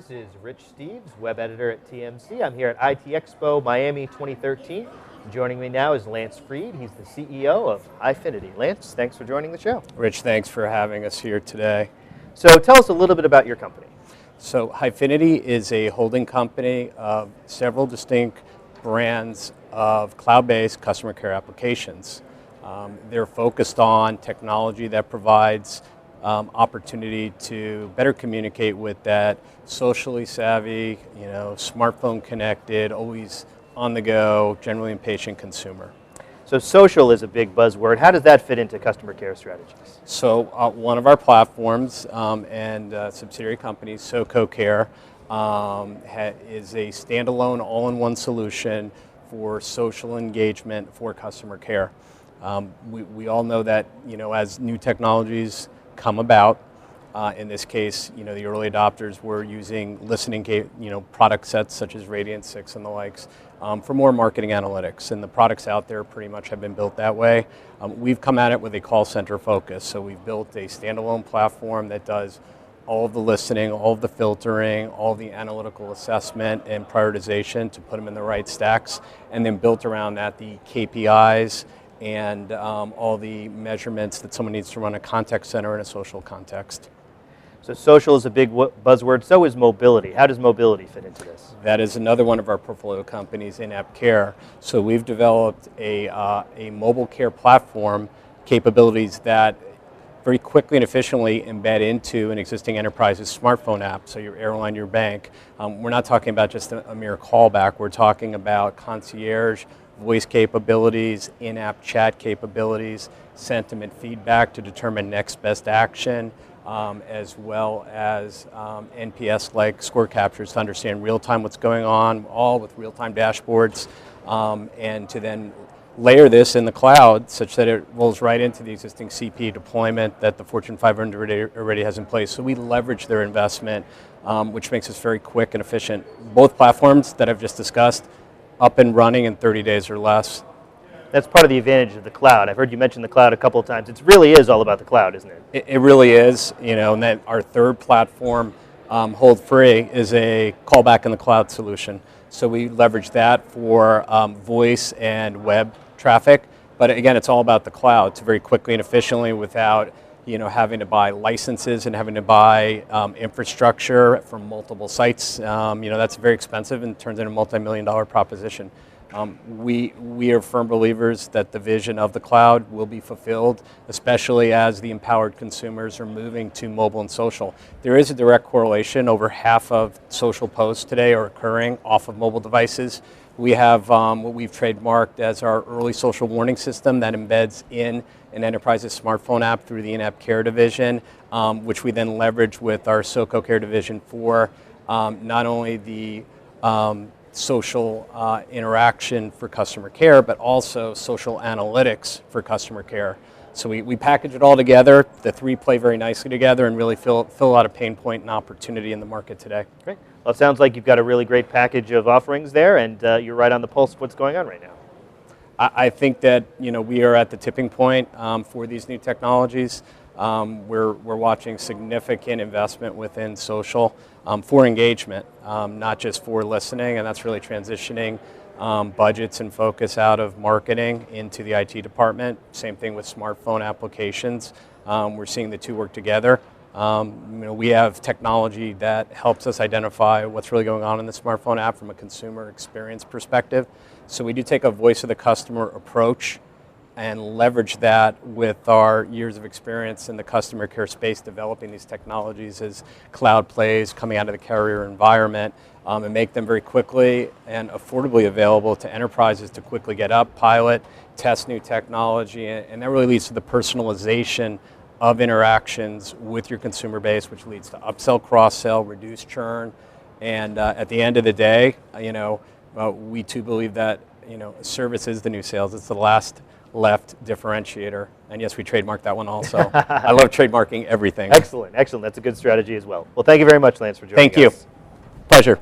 This is Rich Steeves, web editor at TMC. I'm here at ITEXPO Miami 2013. Joining me now is Lance Freed. He's the CEO of Hyfiniti. Lance, thanks for joining the show. Rich, thanks for having us here today. So tell us a little bit about your company. So Hyfiniti is a holding company of several distinct brands of cloud-based customer care applications. They're focused on technology that provides opportunity to better communicate with that socially savvy, smartphone connected, always on the go, generally impatient consumer. So social is a big buzzword. How does that fit into customer care strategies? So one of our platforms and subsidiary companies, SoCo Care, is a standalone all-in-one solution for social engagement for customer care. We all know that as new technologies come about, in this case, the early adopters were using listening, product sets such as Radiant 6 and the likes for more marketing analytics, and the products out there pretty much have been built that way. We've come at it with a call center focus, so we've built a standalone platform that does all of the listening, all of the filtering, all of the analytical assessment and prioritization to put them in the right stacks, and then built around that the KPIs and all the measurements that someone needs to run a contact center in a social context. So social is a big buzzword, so is mobility. How does mobility fit into this? That is another one of our portfolio companies, in-app care. So we've developed a mobile care platform capabilities that very quickly and efficiently embed into an existing enterprise's smartphone app, so your airline, your bank. We're not talking about just a mere callback, we're talking about concierge, voice capabilities, in-app chat capabilities, sentiment feedback to determine next best action, as well as NPS-like score captures to understand real-time what's going on, all with real-time dashboards, and to then layer this in the cloud such that it rolls right into the existing CP deployment that the Fortune 500 already has in place. So we leverage their investment, which makes us very quick and efficient. Both platforms that I've just discussed, up and running in 30 days or less. That's part of the advantage of the cloud. I've heard you mention the cloud a couple of times. It really is all about the cloud, isn't it? It really is, and then our third platform, Hold Free, is a callback in the cloud solution. So we leverage that for voice and web traffic, but again, it's all about the cloud to very quickly and efficiently without having to buy licenses and having to buy infrastructure from multiple sites. That's very expensive and turns into a multi-million-dollar proposition. We are firm believers that the vision of the cloud will be fulfilled, especially as the empowered consumers are moving to mobile and social. There is a direct correlation. Over half of social posts today are occurring off of mobile devices. We have what we've trademarked as our early social warning system that embeds in an enterprise's smartphone app through the in-app care division, which we then leverage with our SoCo Care division for not only the social interaction for customer care, but also social analytics for customer care. So we package it all together. The three play very nicely together and really fill a lot of pain point and opportunity in the market today. Great. Well, it sounds like you've got a really great package of offerings there, and you're right on the pulse of what's going on right now. I think that we are at the tipping point for these new technologies. We're watching significant investment within social for engagement, not just for listening, and that's really transitioning budgets and focus out of marketing into the IT department. Same thing with smartphone applications. We're seeing the two work together. We have technology that helps us identify what's really going on in the smartphone app from a consumer experience perspective. So we do take a voice of the customer approach and leverage that with our years of experience in the customer care space developing these technologies as cloud plays coming out of the carrier environment, and make them very quickly and affordably available to enterprises to quickly get up, pilot, test new technology, and that really leads to the personalization of interactions with your consumer base, which leads to upsell, cross-sell, reduced churn, and at the end of the day, we too believe that service is the new sales. It's the last left differentiator, and yes, we trademarked that one also. I love trademarking everything. Excellent, excellent. That's a good strategy as well. Well, thank you very much, Lance, for joining us. Thank you. Pleasure.